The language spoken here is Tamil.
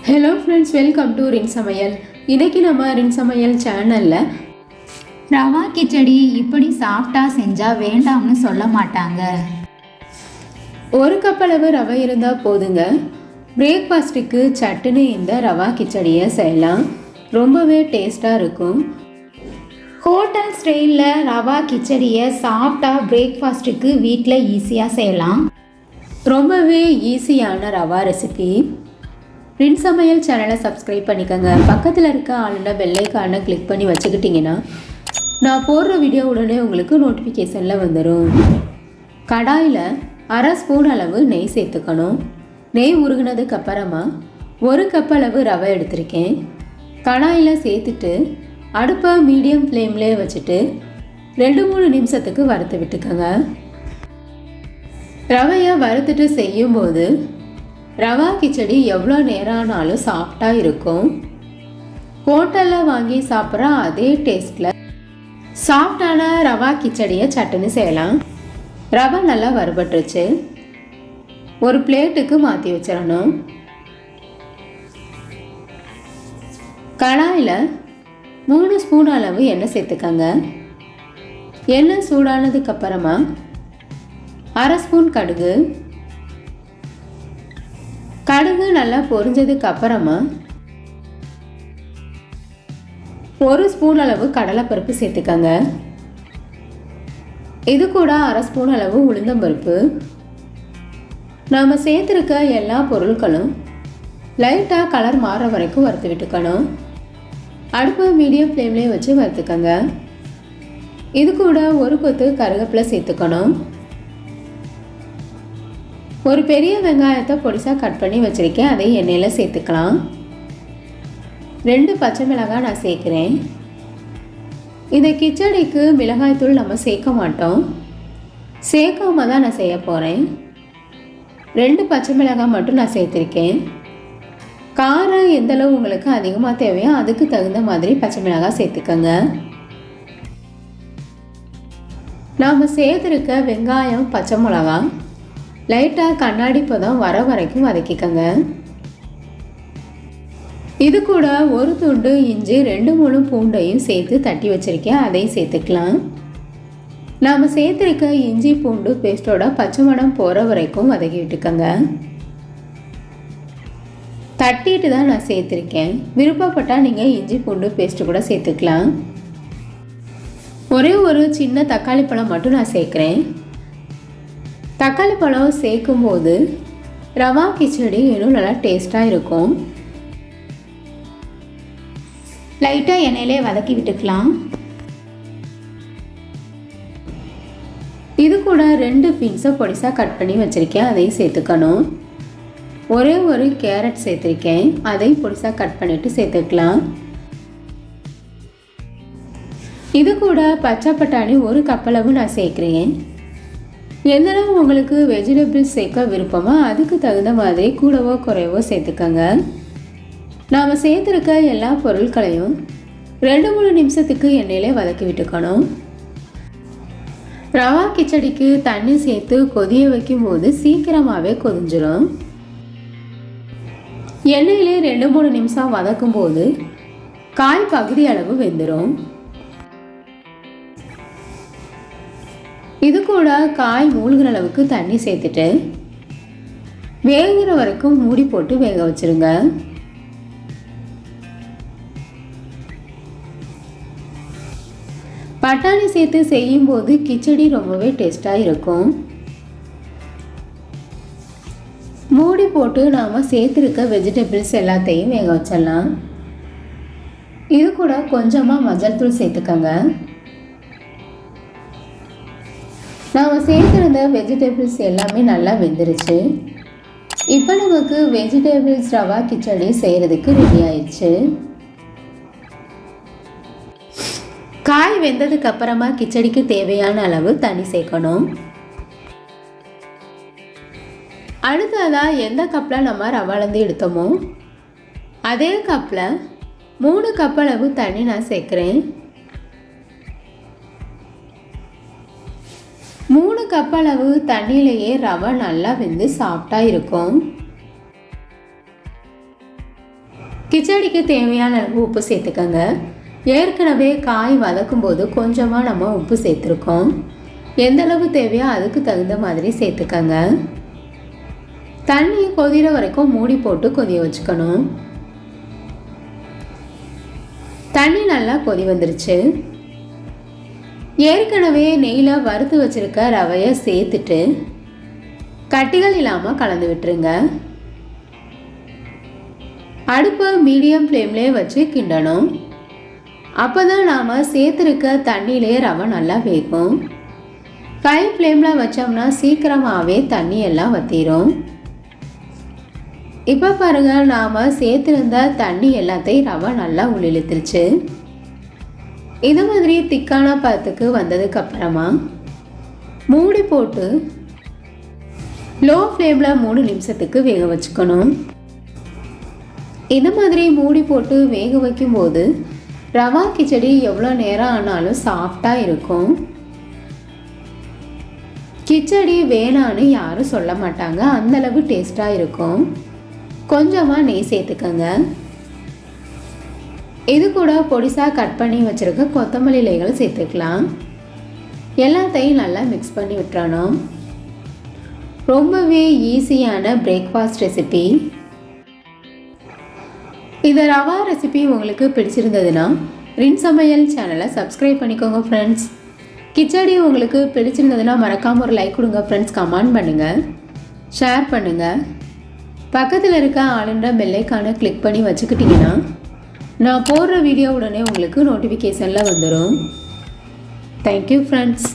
ஹலோ ஃப்ரெண்ட்ஸ், வெல்கம் டு ரின் சமையல். இன்றைக்கி நம்ம ரின் சமையல் சேனலில் ரவா கிச்சடி இப்படி சாஃப்டாக செஞ்சால் வேண்டாம்னு சொல்ல மாட்டாங்க. ஒரு கப் அளவு ரவை இருந்தால் போதுங்க. பிரேக்ஃபாஸ்ட்டுக்கு சட்டுன்னு இந்த ரவா கிச்சடியை செய்யலாம். ரொம்பவே டேஸ்ட்டாக இருக்கும். ஹோட்டல் ஸ்டைலில் ரவா கிச்சடியை சாஃப்டாக பிரேக்ஃபாஸ்ட்டுக்கு வீட்டில் ஈஸியாக செய்யலாம். ரொம்பவே ஈஸியான ரவா ரெசிபி. ரின் சமையல் சேனலை சப்ஸ்கிரைப் பண்ணிக்கோங்க. பக்கத்தில் இருக்க ஆளுநர் பெல்லைக்கான கிளிக் பண்ணி வச்சுக்கிட்டிங்கன்னா நான் போடுற வீடியோ உடனே உங்களுக்கு நோட்டிஃபிகேஷனில் வந்துடும். கடாயில் அரை ஸ்பூன் அளவு நெய் சேர்த்துக்கணும். நெய் உருகினதுக்கு அப்புறமா ஒரு கப் அளவு ரவை எடுத்திருக்கேன். கடாயில் சேர்த்துட்டு அடுப்பை மீடியம் ஃப்ளேம்லேயே வச்சுட்டு 2-3 நிமிஷத்துக்கு வறுத்து விட்டுக்கோங்க. ரவையை வறுத்துட்டு செய்யும்போது ரவா கிச்சடி எவ்வளோ நேரம் ஆனாலும் சாஃப்டாக இருக்கும். ஹோட்டலில் வாங்கி சாப்பிட்ற அதே டேஸ்ட்டில் சாஃப்டான ரவா கிச்சடியை சட்டுன்னு செய்யலாம். ரவை நல்லா வறுபட்டுருச்சு. ஒரு பிளேட்டுக்கு மாற்றி வச்சிடணும். கடாயில் 3 ஸ்பூன் அளவு எண்ணெய் சேர்த்துக்கங்க. எண்ணெய் சூடானதுக்கப்புறமா அரை ஸ்பூன் கடுகு நல்லா பொரிஞ்சதுக்கு அப்புறமா 1 ஸ்பூன் அளவு கடலைப்பருப்பு சேர்த்துக்கங்க. இது கூட அரை ஸ்பூன் அளவு உளுந்தம்பருப்பு. நாம் சேர்த்துருக்க எல்லா பொருட்களும் லைட்டாக கலர் மாற வரைக்கும் வறுத்து விட்டுக்கணும். அடுப்பு மீடியம் ஃப்ளேம்லேயே வச்சு வறுத்துக்கங்க. இது கூட ஒரு கொத்து கருவேப்பிலை சேர்த்துக்கணும். ஒரு பெரிய வெங்காயத்தை பொடிசாக கட் பண்ணி வச்சுருக்கேன். அதை எண்ணெயில் சேர்த்துக்கலாம். 2 பச்சை மிளகாய் நான் சேர்க்குறேன். இந்த கிச்சடிக்கு மிளகாய்த்தூள் நம்ம சேர்க்க மாட்டோம். சேர்க்காம தான் நான் செய்ய போகிறேன். 2 பச்சை மிளகாய் மட்டும் நான் சேர்த்துருக்கேன். காரம் எந்தளவு உங்களுக்கு அதிகமாக தேவையோ அதுக்கு தகுந்த மாதிரி பச்சை மிளகாய் சேர்த்துக்கோங்க. நாம் சேர்த்துருக்க வெங்காயம் பச்சை மிளகாய் லைட்டாக கண்ணாடி பதம் வர வரைக்கும் வதக்கிக்கங்க. இது கூட ஒரு துண்டு இஞ்சி 2-3 பூண்டையும் சேர்த்து தட்டி வச்சுருக்கேன். அதையும் சேர்த்துக்கலாம். நாம் சேர்த்துருக்க இஞ்சி பூண்டு பேஸ்ட்டோட பச்சை மணம் போகிற வரைக்கும் வதக்கி விட்டுக்கங்க. தட்டிட்டு தான் நான் சேர்த்துருக்கேன். விருப்பப்பட்டால் நீங்கள் இஞ்சி பூண்டு பேஸ்ட்டு கூட சேர்த்துக்கலாம். ஒரே ஒரு சின்ன தக்காளி பழம் மட்டும் நான் சேர்க்குறேன். தக்காளி பழம் சேர்க்கும்போது ரவா கிச்சடி இன்னும் நல்லா டேஸ்ட்டாக இருக்கும். லைட்டாக எண்ணெயிலே வதக்கி விட்டுக்கலாம். இது கூட 2 பீன்ஸை பொடிசாக கட் பண்ணி வச்சுருக்கேன். அதையும் சேர்த்துக்கணும். ஒரே ஒரு கேரட் சேர்த்துருக்கேன். அதையும் பொடிசாக கட் பண்ணிவிட்டு சேர்த்துக்கலாம். இது கூட பச்சை பட்டாணி 1 கப் அளவு நான் சேர்க்குறேன். எந்தளவு உங்களுக்கு வெஜிடபிள்ஸ் சேர்க்க விருப்பமோ அதுக்கு தகுந்த மாதிரி கூடவோ குறைவோ சேர்த்துக்கங்க. நாம் சேர்த்துருக்க எல்லா பொருட்களையும் 2-3 நிமிஷத்துக்கு எண்ணெயிலே வதக்கி விட்டுக்கணும். ரவா கிச்சடிக்கு தண்ணி சேர்த்து கொதிய வைக்கும்போது சீக்கிரமாகவே கொதிஞ்சிடும். எண்ணெயிலே 2-3 நிமிஷம் வதக்கும் போது காய் பகுதி அளவு வெந்துடும். இது கூட காய் மூழ்கிற அளவுக்கு தண்ணி சேர்த்துட்டு வேகிற வரைக்கும் மூடி போட்டு வேக வச்சிருங்க. பட்டாணி சேர்த்து செய்யும்போது கிச்சடி ரொம்பவே டேஸ்டாக இருக்கும். மூடி போட்டு நாம் சேர்த்துருக்க வெஜிடபிள்ஸ் எல்லாத்தையும் வேக வச்சிடலாம். இது கூட கொஞ்சமாக மஞ்சள் தூள் சேர்த்துக்கங்க. நாம் சேர்த்துருந்த வெஜிடபிள்ஸ் எல்லாமே நல்லா வெந்துருச்சு. இப்போ நமக்கு வெஜிடபிள்ஸ் ரவா கிச்சடி செய்கிறதுக்கு ரெடி ஆயிடுச்சு. காய் வெந்ததுக்கு அப்புறமா கிச்சடிக்கு தேவையான அளவு தண்ணி சேர்க்கணும். அடுத்ததாக எந்த கப்பில் நம்ம ரவாலேருந்து எடுத்தோமோ அதே கப்பில் 3 கப் அளவு தண்ணி நான் சேர்க்குறேன். 3 கப் அளவு தண்ணியிலேயே ரவை நல்லா வெந்து சாஃப்டாக இருக்கும். கிச்சடிக்கு தேவையான அளவு உப்பு சேர்த்துக்கங்க. ஏற்கனவே காய் வதக்கும் போது கொஞ்சமாக நம்ம உப்பு சேர்த்துருக்கோம். எந்த அளவு தேவையோ அதுக்கு தகுந்த மாதிரி சேர்த்துக்கங்க. தண்ணி கொதிகிற வரைக்கும் மூடி போட்டு கொதிய வச்சுக்கணும். தண்ணி நல்லா கொதி வந்துருச்சு. ஏற்கனவே நெய்யில் வறுத்து வச்சுருக்க ரவையை சேர்த்துட்டு கட்டிகள் இல்லாமல் கலந்து விட்டுருங்க. அடுப்பை மீடியம் ஃப்ளேம்லேயே வச்சு கிண்டணும். அப்போ தான் நாம் சேர்த்துருக்க தண்ணியிலே ரவை நல்லா வேகும். ஹை ஃப்ளேமில் வச்சோம்னா சீக்கிரமாகவே தண்ணி எல்லாம் வற்றிடும். இப்போ பாருங்கள், நாம் சேர்த்துருந்த தண்ணி எல்லாத்தையும் ரவை நல்லா உள்ளிழுத்துருச்சு. இது மாதிரி திக்கான பதத்துக்கு வந்ததுக்கப்புறமா மூடி போட்டு லோ ஃப்ளேமில் 3 நிமிஷத்துக்கு வேக வச்சுக்கணும். இது மாதிரி மூடி போட்டு வேக வைக்கும்போது ரவா கிச்சடி எவ்வளோ நேரம் ஆனாலும் சாஃப்டாக இருக்கும். கிச்சடி வேணான்னு யாரும் சொல்ல மாட்டாங்க, அந்தளவு டேஸ்ட்டாக இருக்கும். கொஞ்சமாக நெய் சேர்த்துக்கங்க. இது கூட பொடிசாக கட் பண்ணி வச்சுருக்க கொத்தமல்லி இலைகள் சேர்த்துக்கலாம். எல்லாத்தையும் நல்லா மிக்ஸ் பண்ணி விட்டுறணும். ரொம்பவே ஈஸியான பிரேக்ஃபாஸ்ட் ரெசிபி. இந்த ரவா ரெசிபி உங்களுக்கு பிடிச்சிருந்ததுன்னா ரின் சமையல் சேனலை சப்ஸ்கிரைப் பண்ணிக்கோங்க ஃப்ரெண்ட்ஸ். கிச்சடி உங்களுக்கு பிடிச்சிருந்ததுன்னா மறக்காமல் ஒரு லைக் கொடுங்க ஃப்ரெண்ட்ஸ். கமெண்ட் பண்ணுங்கள், ஷேர் பண்ணுங்கள். பக்கத்தில் இருக்க ஆளுன்ற பெல் ஐகானை கிளிக் பண்ணி வச்சுக்கிட்டிங்கன்னா நான் போடுற வீடியோ உடனே உங்களுக்கு நோட்டிஃபிகேஷனில் வந்துடும். Thank you friends.